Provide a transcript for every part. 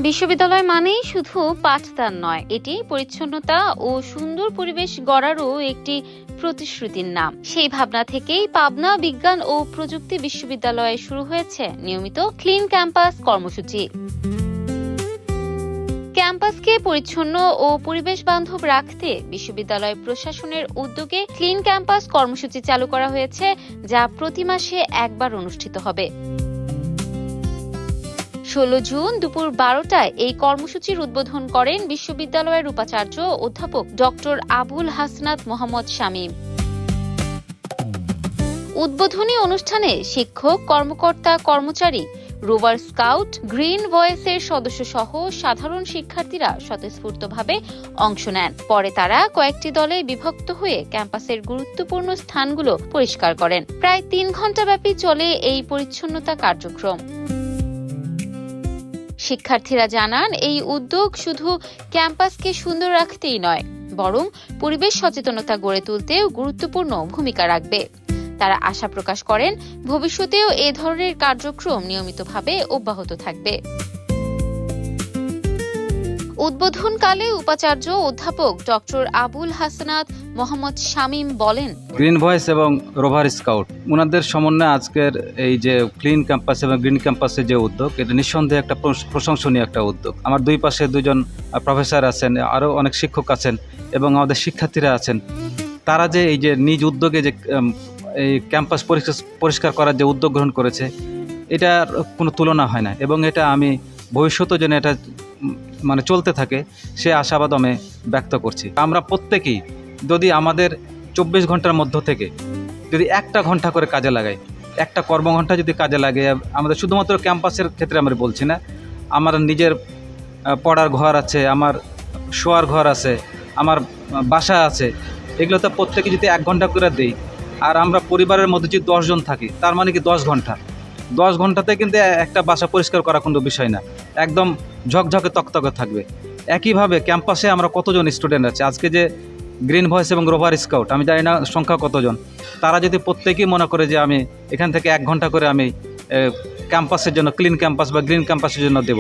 বিশ্ববিদ্যালয় মানেই শুধু পাঠদান নয়, এটি পরিচ্ছন্নতা ও সুন্দর পরিবেশ গড়ারও একটি প্রতিশ্রুতির নাম। সেই ভাবনা থেকেই পাবনা বিজ্ঞান ও প্রযুক্তি বিশ্ববিদ্যালয়ে শুরু হয়েছে নিয়মিত ক্লিন ক্যাম্পাস কর্মসূচি। ক্যাম্পাসকে পরিচ্ছন্ন ও পরিবেশ বান্ধব রাখতে বিশ্ববিদ্যালয় প্রশাসনের উদ্যোগে ক্লিন ক্যাম্পাস কর্মসূচি চালু করা হয়েছে, যা প্রতি মাসে একবার অনুষ্ঠিত হবে। 16 জুন দুপুর 12টায় এই কর্মসূচির উদ্বোধন করেন বিশ্ববিদ্যালয়ের উপাচার্য অধ্যাপক ডক্টর আবুল হাসনাত মোহাম্মদ শামীম। উদ্বোধনী অনুষ্ঠানে শিক্ষক, কর্মকর্তা, কর্মচারী, রোভার স্কাউট, গ্রিন ভয়েসের সদস্য সহ সাধারণ শিক্ষার্থীরা স্বতঃস্ফূর্তভাবে অংশ নেন। পরে তারা কয়েকটি দলে বিভক্ত হয়ে ক্যাম্পাসের গুরুত্বপূর্ণ স্থানগুলো পরিষ্কার করেন। প্রায় 3 ঘন্টা ব্যাপী চলে এই পরিচ্ছন্নতা কার্যক্রম। শিক্ষার্থীরা জানান, এই উদ্যোগ শুধু ক্যাম্পাসকে সুন্দর রাখতেই নয়, বরং পরিবেশ সচেতনতা গড়ে তুলতেও গুরুত্বপূর্ণ ভূমিকা রাখবে। তারা আশা প্রকাশ করেন, ভবিষ্যতেও এ ধরনের কার্যক্রম নিয়মিতভাবে অব্যাহত থাকবে। উদ্বোধনকালে উপাচার্য অধ্যাপক ডক্টর আবুল হাসনাত মোহাম্মদ শামীম বলেন, গ্রিন ভয়েস এবং রোভার স্কাউট ওনাদের সমন্বয়ে আজকের এই যে ক্লিন ক্যাম্পাস এবং গ্রিন ক্যাম্পাসের যে উদ্যোগ, এটা নিঃসন্দেহে একটা প্রশংসনীয় একটা উদ্যোগ। আমার দুই পাশে দুজন প্রফেসর আছেন, আরও অনেক শিক্ষক আছেন এবং আমাদের শিক্ষার্থীরা আছেন। তারা যে এই যে নিজ উদ্যোগে যে এই ক্যাম্পাস পরিষ্কার করার যে উদ্যোগ গ্রহণ করেছে, এটার কোনো তুলনা হয় না এবং এটা আমি ভবিষ্যতেও যেন এটা মানে চলতে থাকে সে আশাবাদ আমি ব্যক্ত করছি। আমরা প্রত্যেকেই যদি আমাদের 24 ঘন্টার মধ্য থেকে যদি 1টা ঘন্টা করে কাজে লাগাই, 1টা কর্মঘণ্টা যদি কাজে লাগে, আমাদের শুধুমাত্র ক্যাম্পাসের ক্ষেত্রে আমরা বলছি না, আমার নিজের পড়ার ঘর আছে, আমার শোয়ার ঘর আছে, আমার বাসা আছে, এগুলোতে প্রত্যেকে যদি 1 ঘন্টা করে দেই, আর আমরা পরিবারের মধ্যে যদি 10 জন থাকি, তার মানে কি 10 ঘন্টা, 10 ঘন্টাতে কিন্তু একটা বাসা পরিষ্কার করা কোনো বিষয় না, একদম ঝকঝকে তকতকে থাকবে। একইভাবে ক্যাম্পাসে আমরা কতজন স্টুডেন্ট আছে, আজকে যে গ্রিন ভয়েস এবং রোভার স্কাউট, আমি জানি না সংখ্যা কতজন, তারা যদি প্রত্যেকেই মনে করে যে আমি এখান থেকে 1 ঘন্টা করে আমি ক্যাম্পাসের জন্য, ক্লিন ক্যাম্পাস বা গ্রিন ক্যাম্পাসের জন্য দেব,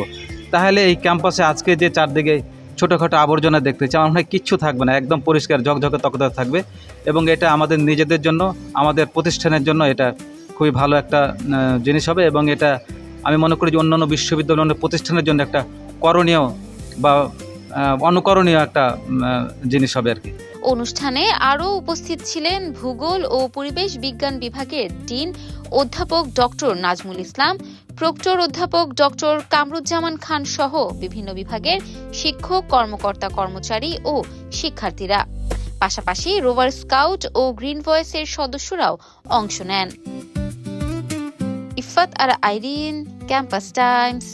তাহলে এই ক্যাম্পাসে আজকে যে চারদিকে ছোটোখাটো আবর্জনা দেখতে চাই, আমার কিচ্ছু থাকবে না, একদম পরিষ্কার ঝকঝকে তকতকে থাকবে। এবং এটা আমাদের নিজেদের জন্য, আমাদের প্রতিষ্ঠানের জন্য এটা খুবই ভালো একটা জিনিস হবে এবং এটা আমি মনে করি যে অন্যান্য বিশ্ববিদ্যালয়, অন্য প্রতিষ্ঠানের জন্য একটা করণীয় বা অনুকরণীয় একটা জিনিস হবে আর কি। অনুষ্ঠানে আরও উপস্থিত ছিলেন ভূগোল ও পরিবেশ বিজ্ঞান বিভাগের ডিন অধ্যাপক ডক্টর নাজমুল ইসলাম, প্রক্টর অধ্যাপক ডক্টর কামরুজ্জামান খান সহ বিভিন্ন বিভাগের শিক্ষক, কর্মকর্তা, কর্মচারী ও শিক্ষার্থীরা। পাশাপাশি রোভার স্কাউট ও গ্রিন ভয়েসের সদস্যরাও অংশ নেন। ইফাত আর আইরিন, ক্যাম্পাস টাইমস।